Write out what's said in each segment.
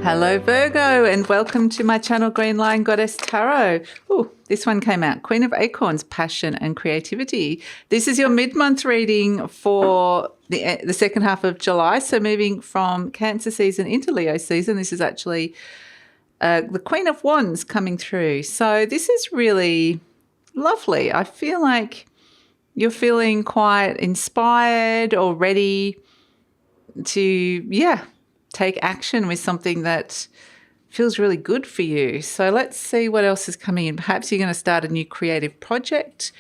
Hello Virgo, and welcome to my channel GreenLion Goddess Tarot. Ooh, this one came out, Queen of Acorns, Passion and Creativity. This is your mid-month reading for the second half of July, so moving from Cancer season into Leo season. This is actually the Queen of Wands coming through. So this is really lovely. I feel like you're feeling quite inspired or ready to, take action with something that feels really good for you. So let's see what else is coming in. Perhaps you're going to start a new creative project,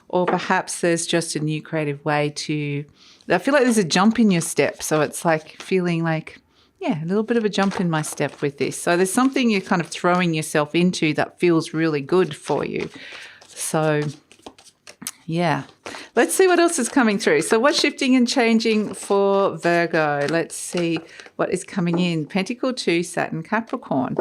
or perhaps there's just a new creative way to, I feel like there's a jump in your step. So it's like feeling like, a little bit of a jump in my step with this. So there's something you're kind of throwing yourself into that feels really good for you. So let's see what else is coming through. So what's shifting and changing for Virgo? Let's see what is coming in. Pentacle 2, Saturn, Capricorn.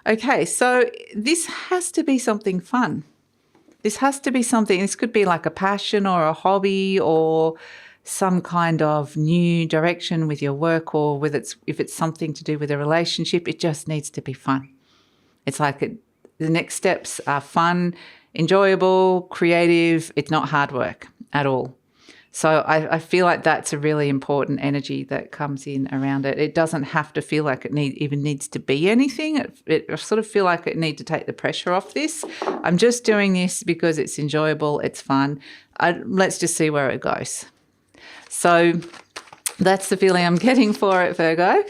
Okay, so this has to be something fun. This has to be something, this could be like a passion or a hobby or some kind of new direction with your work, or if it's something to do with a relationship, it just needs to be fun. It's like the next steps are fun, enjoyable, creative. It's not hard work at all. So I feel like that's a really important energy that comes in around it. It doesn't have to feel like it even needs to be anything. I sort of feel like it needs to take the pressure off this. I'm just doing this because it's enjoyable, it's fun. Let's just see where it goes. So that's the feeling I'm getting for it, Virgo.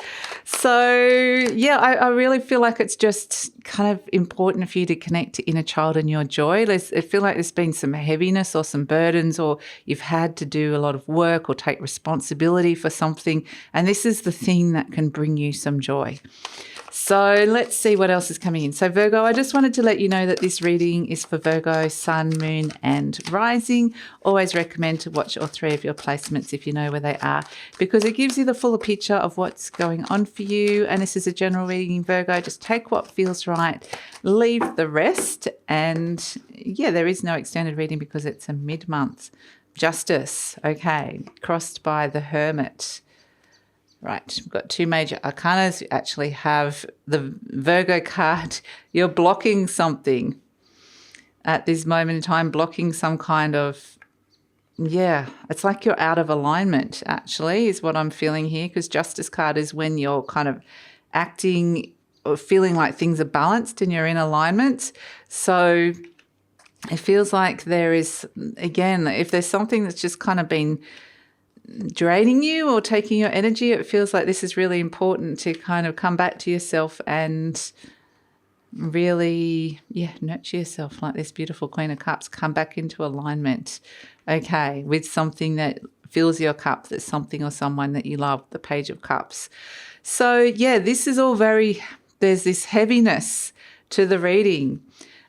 So, I really feel like it's just kind of important for you to connect to inner child and your joy. I feel like there's been some heaviness or some burdens, or you've had to do a lot of work or take responsibility for something, and this is the thing that can bring you some joy. So let's see what else is coming in. So Virgo, I just wanted to let you know that this reading is for Virgo, Sun, Moon and Rising. Always recommend to watch all three of your placements if you know where they are, because it gives you the fuller picture of what's going on for you. And this is a general reading, Virgo. Just take what feels right, leave the rest. And there is no extended reading because it's a mid-month. Justice, okay, crossed by the Hermit. Right, we've got two major arcanas. You actually have the Virgo card. You're blocking something at this moment in time, blocking some kind of, it's like you're out of alignment, actually, is what I'm feeling here, because Justice card is when you're kind of acting or feeling like things are balanced and you're in alignment. So it feels like there is, again, if there's something that's just kind of been draining you or taking your energy, it feels like this is really important to kind of come back to yourself and really nurture yourself, like this beautiful Queen of Cups. Come back into alignment, okay, with something that fills your cup, that's something or someone that you love, the Page of Cups. So this is all there's this heaviness to the reading,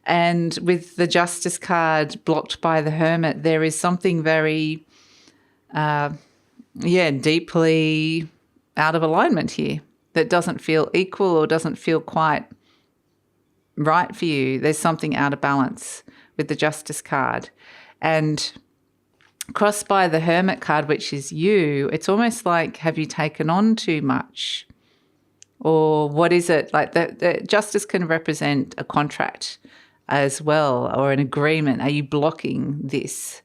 and with the Justice card blocked by the Hermit, there is something very deeply out of alignment here that doesn't feel equal or doesn't feel quite right for you. There's something out of balance with the Justice card. And crossed by the Hermit card, which is you, it's almost like, have you taken on too much? Or what is it? Like the Justice can represent a contract as well, or an agreement. Are you blocking this?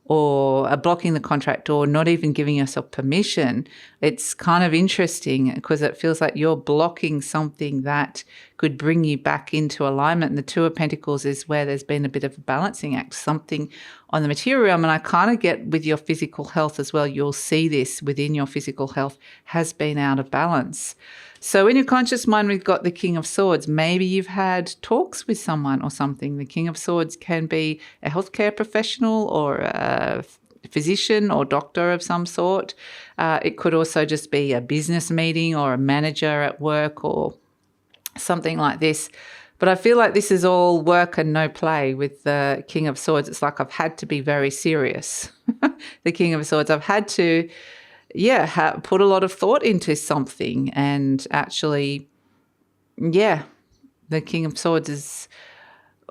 Or blocking the contract, or not even giving yourself permission? It's kind of interesting because it feels like you're blocking something that could bring you back into alignment. And the Two of Pentacles is where there's been a bit of a balancing act, something on the material realm. And I kind of get with your physical health as well. You'll see this within your physical health has been out of balance. So in your conscious mind, we've got the King of Swords. Maybe you've had talks with someone or something. The King of Swords can be a healthcare professional or a physician or doctor of some sort. It could also just be a business meeting or a manager at work or something like this. But I feel like this is all work and no play with the King of Swords. It's like I've had to be very serious. The King of Swords, I've had to put a lot of thought into something, and actually, the King of Swords is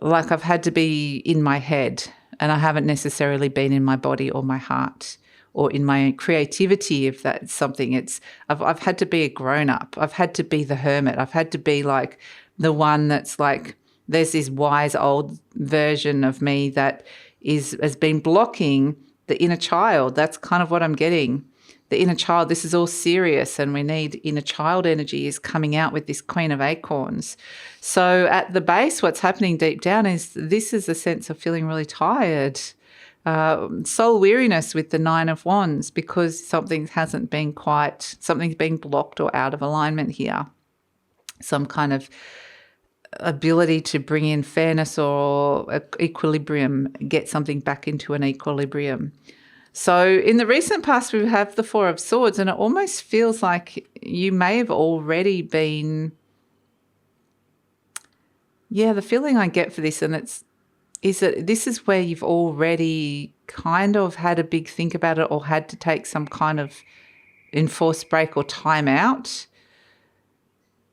like I've had to be in my head, and I haven't necessarily been in my body or my heart or in my creativity, if that's something. I've had to be a grown-up. I've had to be the hermit. I've had to be like the one that's like, there's this wise old version of me that has been blocking the inner child. That's kind of what I'm getting. The inner child, this is all serious, and we need inner child energy is coming out with this Queen of Acorns. So at the base, what's happening deep down is this is a sense of feeling really tired, soul weariness with the Nine of Wands, because something's being blocked or out of alignment here. Some kind of ability to bring in fairness or equilibrium, get something back into an equilibrium. So in the recent past, we have the Four of Swords, and it almost feels like you may have already been, the feeling I get for this, and is that this is where you've already kind of had a big think about it, or had to take some kind of enforced break or time out,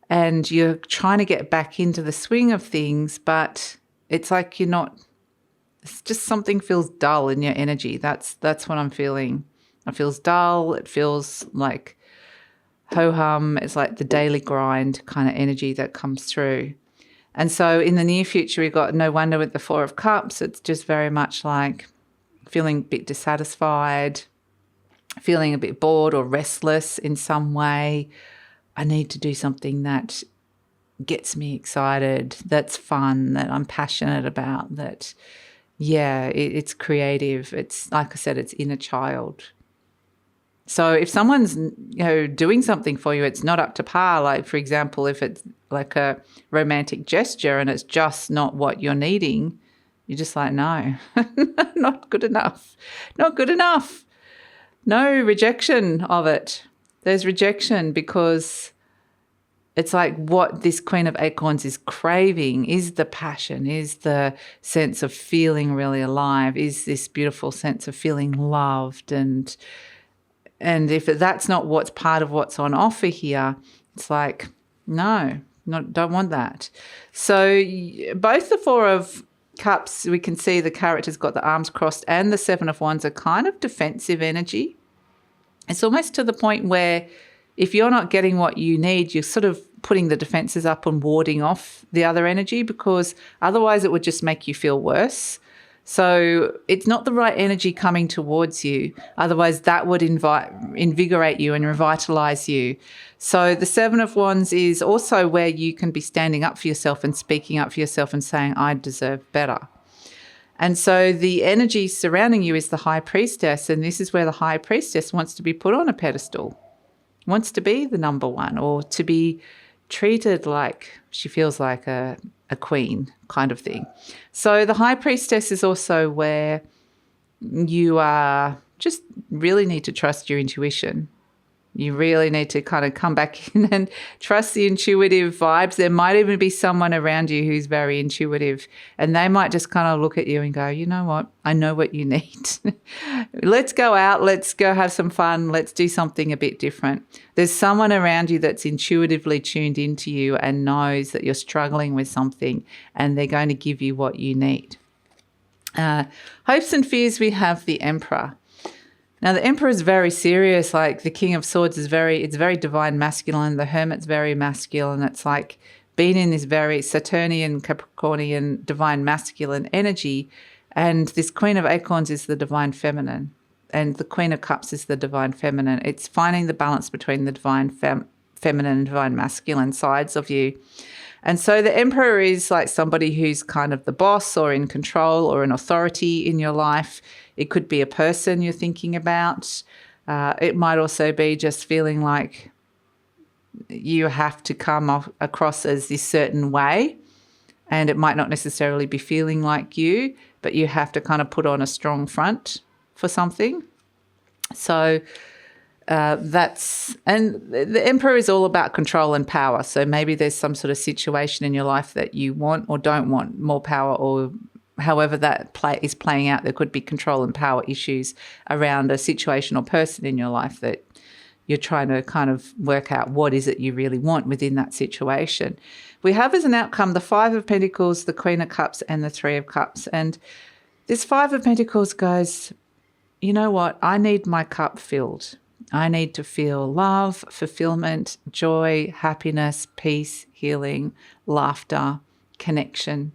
and you're trying to get back into the swing of things, but it's like you're not. It's just something feels dull in your energy. That's what I'm feeling. It feels dull. It feels like ho-hum. It's like the daily grind kind of energy that comes through. And so in the near future, we've got no wonder with the Four of Cups. It's just very much like feeling a bit dissatisfied, feeling a bit bored or restless in some way. I need to do something that gets me excited, that's fun, that I'm passionate about, that... it's creative. It's like I said, it's inner child. So if someone's, doing something for you, it's not up to par. Like, for example, if it's like a romantic gesture and it's just not what you're needing, you're just like, no, not good enough. Not good enough. No, rejection of it. There's rejection because it's like what this Queen of Acorns is craving is the passion, is the sense of feeling really alive, is this beautiful sense of feeling loved. And if that's not what's part of what's on offer here, it's like, no, don't want that. So both the Four of Cups, we can see the character's got the arms crossed, and the Seven of Wands are kind of defensive energy. It's almost to the point where if you're not getting what you need, you're sort of putting the defenses up and warding off the other energy, because otherwise it would just make you feel worse. So it's not the right energy coming towards you. Otherwise that would invigorate you and revitalize you. So the Seven of Wands is also where you can be standing up for yourself and speaking up for yourself and saying, I deserve better. And so the energy surrounding you is the High Priestess, and this is where the High Priestess wants to be put on a pedestal. Wants to be the number one, or to be treated like she feels like a queen kind of thing. So the High Priestess is also where you just really need to trust your intuition. You really need to kind of come back in and trust the intuitive vibes. There might even be someone around you who's very intuitive, and they might just kind of look at you and go, you know what? I know what you need. Let's go out. Let's go have some fun. Let's do something a bit different. There's someone around you that's intuitively tuned into you and knows that you're struggling with something, and they're going to give you what you need. Hopes and fears, we have the Emperor. Now, the Emperor is very serious. Like the King of Swords is it's very divine masculine. The Hermit's very masculine. It's like being in this very Saturnian, Capricornian, divine masculine energy. And this Queen of Acorns is the divine feminine. And the Queen of Cups is the divine feminine. It's finding the balance between the divine feminine and divine masculine sides of you. And so the Emperor is like somebody who's kind of the boss or in control or an authority in your life. It could be a person you're thinking about. It might also be just feeling like you have to come across as this certain way, and it might not necessarily be feeling like you, but you have to kind of put on a strong front for something. So and the Emperor is all about control and power. So maybe there's some sort of situation in your life that you want or don't want more power, or however that is playing out. There could be control and power issues around a situation or person in your life that you're trying to kind of work out what is it you really want within that situation. We have as an outcome the Five of Pentacles, the Queen of Cups, and the Three of Cups. And this Five of Pentacles goes, you know what? I need my cup filled. I need to feel love, fulfillment, joy, happiness, peace, healing, laughter, connection.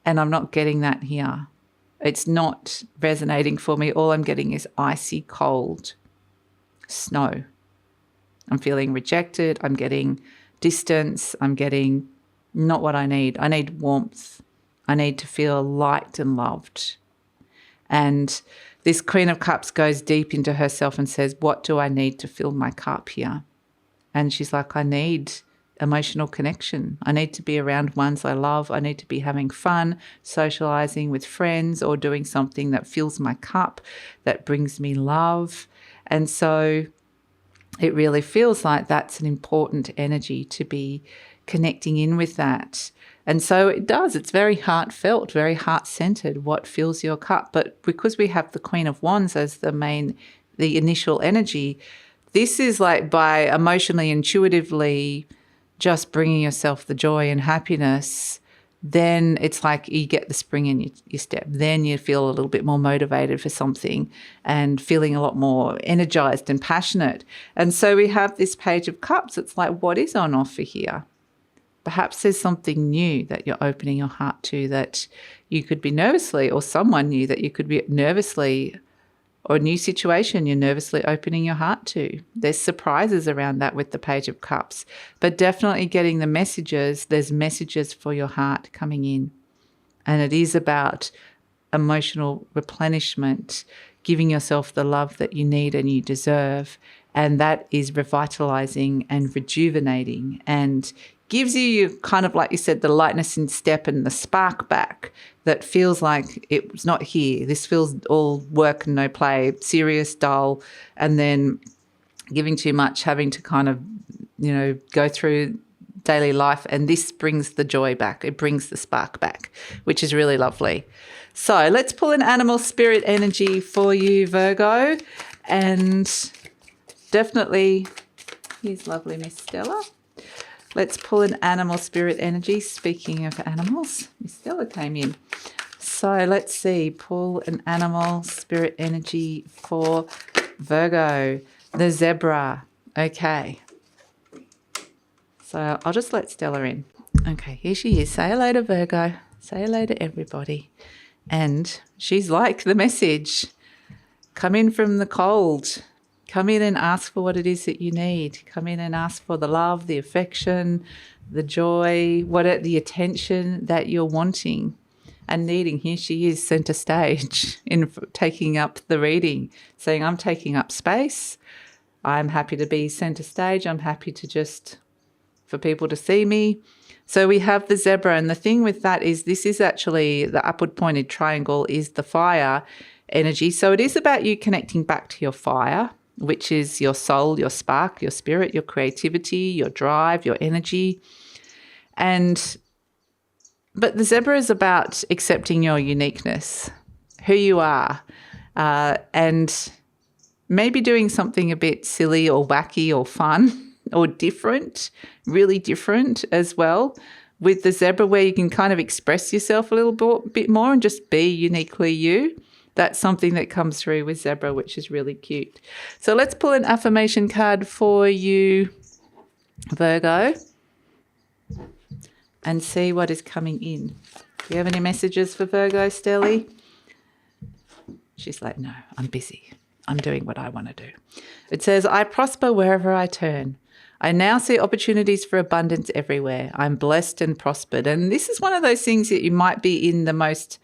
And I'm not getting that here. It's not resonating for me. All I'm getting is icy cold snow. I'm feeling rejected. I'm getting distance. I'm getting not what I need. I need warmth. I need to feel liked and loved. And this Queen of Cups goes deep into herself and says, what do I need to fill my cup here? And she's like, I need emotional connection. I need to be around ones I love. I need to be having fun, socializing with friends, or doing something that fills my cup, that brings me love. And so it really feels like that's an important energy to be connecting in with that. And so it does. It's very heartfelt, very heart-centered, what fills your cup. But because we have the Queen of Wands as the initial energy, this is like by emotionally, intuitively just bringing yourself the joy and happiness, then it's like you get the spring in your step. Then you feel a little bit more motivated for something and feeling a lot more energized and passionate. And so we have this Page of Cups. It's like, what is on offer here? Perhaps there's something new that you're opening your heart to, that you could be nervously, or someone new that you could be nervously, or a new situation you're nervously opening your heart to. There's surprises around that with the Page of Cups, but definitely getting the messages. There's messages for your heart coming in, and it is about emotional replenishment, giving yourself the love that you need and you deserve, and that is revitalizing and rejuvenating and gives you kind of, like you said, the lightness in step and the spark back that feels like it's not here. This feels all work and no play, serious, dull, and then giving too much, having to kind of, go through daily life. And this brings the joy back. It brings the spark back, which is really lovely. So let's pull an animal spirit energy for you, Virgo. And definitely, here's lovely Miss Stella. Let's pull an animal spirit energy. Speaking of animals, Miss Stella came in. So let's see, pull an animal spirit energy for Virgo, the zebra. Okay. So I'll just let Stella in. Okay, here she is. Say hello to Virgo. Say hello to everybody. And she's like the message. Come in from the cold. Come in and ask for what it is that you need. Come in and ask for the love, the affection, the joy, the attention that you're wanting and needing. Here she is, center stage, in taking up the reading, saying, I'm taking up space. I'm happy to be center stage. I'm happy for people to see me. So we have the zebra, and the thing with that is this is actually the upward pointed triangle is the fire energy. So it is about you connecting back to your fire, which is your soul, your spark, your spirit, your creativity, your drive, your energy. But the zebra is about accepting your uniqueness, who you are, and maybe doing something a bit silly or wacky or fun or different, really different as well. With the zebra, where you can kind of express yourself a little bit more and just be uniquely you. That's something that comes through with zebra, which is really cute. So let's pull an affirmation card for you, Virgo, and see what is coming in. Do you have any messages for Virgo, Stelly? She's like, no, I'm busy. I'm doing what I want to do. It says, I prosper wherever I turn. I now see opportunities for abundance everywhere. I'm blessed and prospered. And this is one of those things that you might be in the most...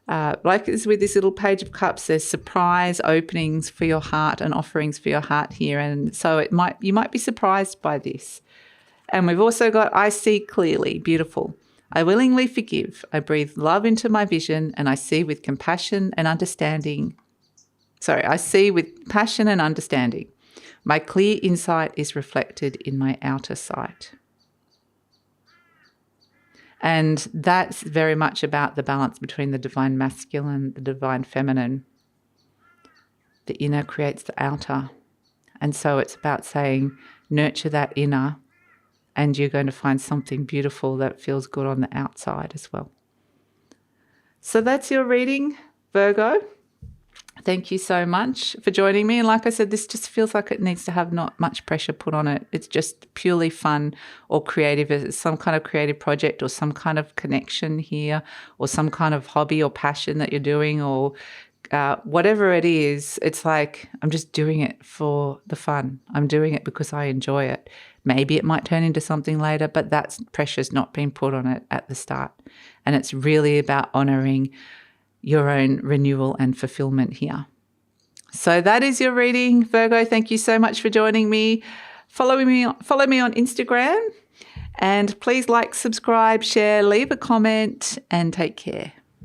like with this little Page of Cups, there's surprise openings for your heart and offerings for your heart here. And so you might be surprised by this. And we've also got, I see clearly, beautiful. I willingly forgive. I breathe love into my vision, and I see with compassion and understanding. I see with passion and understanding. My clear insight is reflected in my outer sight. And that's very much about the balance between the divine masculine, the divine feminine. The inner creates the outer. And so it's about saying, nurture that inner, and you're going to find something beautiful that feels good on the outside as well. So that's your reading, Virgo. Thank you so much for joining me. And like I said, this just feels like it needs to have not much pressure put on it. It's just purely fun or creative. It's some kind of creative project or some kind of connection here or some kind of hobby or passion that you're doing or whatever it is. It's like I'm just doing it for the fun. I'm doing it because I enjoy it. Maybe it might turn into something later, but that pressure's not been put on it at the start. And it's really about honouring your own renewal and fulfillment here. So that is your reading, Virgo. Thank you so much for joining me. Follow me on Instagram, and please like, subscribe, share, leave a comment, and take care.